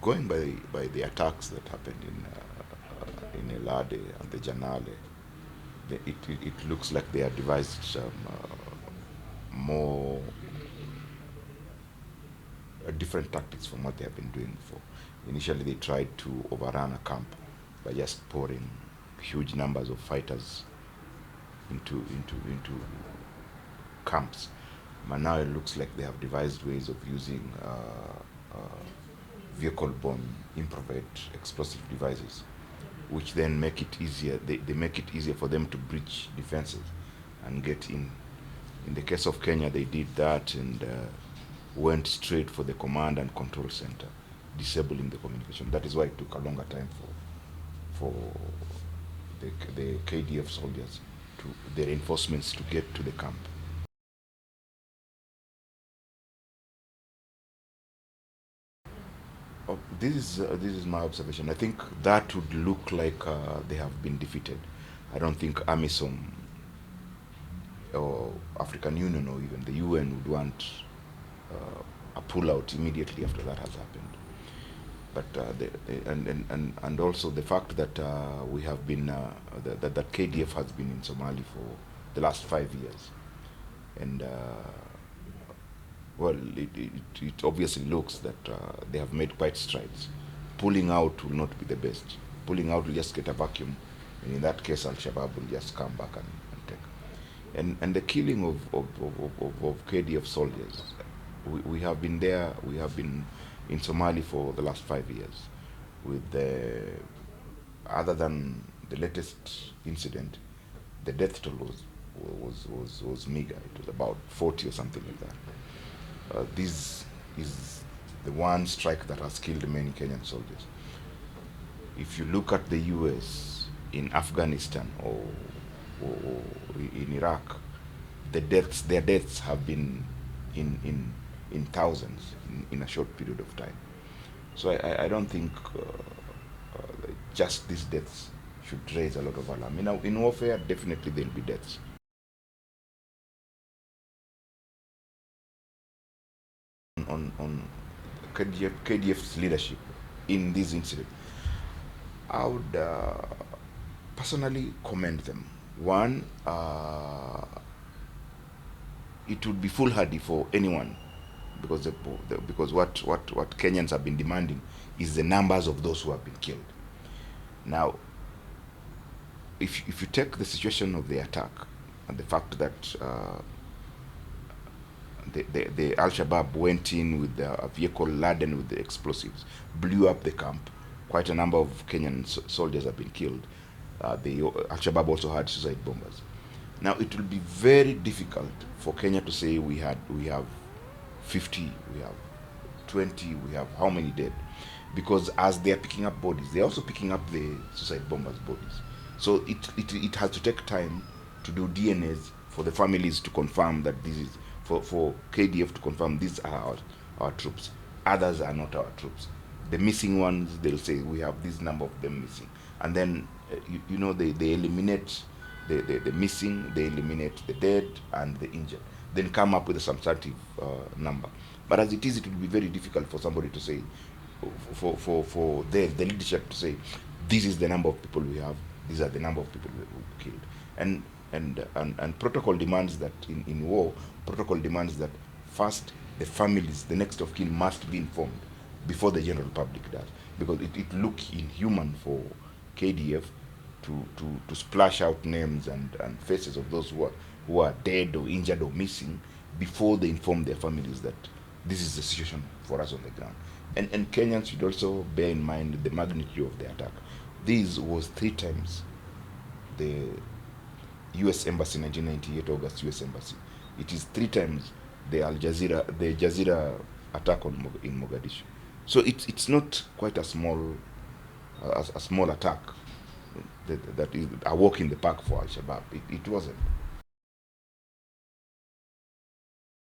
going by the attacks that happened in El Ade and the Janale, it looks like they have devised some more different tactics from what they have been doing before. Initially, they tried to overrun a camp by just pouring huge numbers of fighters into camps. But now it looks like they have devised ways of using vehicle-borne improvised explosive devices, which then make it easier. They make it easier for them to breach defenses and get in. In the case of Kenya, they did that and went straight for the command and control center, disabling the communication. That is why it took a longer time for the KDF soldiers to the reinforcements to get to the camp. This is my observation. I think that would look like they have been defeated. I don't think Amisom or African Union or even the UN would want a pullout immediately after that has happened. But and also the fact that we have been that KDF has been in Somali for the last 5 years, and well, it obviously looks that they have made quite strides. Pulling out will not be the best. Pulling out will just get a vacuum, and in that case, Al-Shabaab will just come back and take. And the killing of KDF soldiers, we have been there. We have been in Somali for the last 5 years. With other than the latest incident, the death toll was meager. It was about 40 or something like that. This is the one strike that has killed many Kenyan soldiers. If you look at the US, in Afghanistan or in Iraq, their deaths have been in thousands in a short period of time. So I don't think just these deaths should raise a lot of alarm. In warfare, definitely there will be deaths. On KDF's leadership in this incident, I would personally commend them. One, it would be foolhardy for anyone, because what Kenyans have been demanding is the numbers of those who have been killed. Now, if you take the situation of the attack and the fact that the Al-Shabaab went in with a vehicle laden with the explosives, blew up the camp. Quite a number of Kenyan soldiers have been killed. The Al-Shabaab also had suicide bombers. Now it will be very difficult for Kenya to say we have 50, we have 20, we have how many dead, because as they are picking up bodies, they are also picking up the suicide bombers' bodies. So it has to take time to do DNAs for the families to confirm that this is. For KDF to confirm these are our troops. Others are not our troops. The missing ones, they'll say we have this number of them missing. And then, they eliminate the missing, they eliminate the dead and the injured. Then come up with a substantive number. But as it is, it will be very difficult for somebody to say, for the leadership to say, this is the number of people we have, these are the number of people we killed. And protocol demands that in war, protocol demands that first the families, the next of kin, must be informed before the general public does, because it looks inhuman for KDF to splash out names and faces of those who are dead or injured or missing before they inform their families that this is the situation for us on the ground. And Kenyans should also bear in mind the magnitude of the attack. This was 3 times the US Embassy, 1998 August US Embassy. It is 3 times the Jazeera attack in Mogadishu. So it's not quite a small attack that is a walk in the park for Al-Shabaab. It wasn't.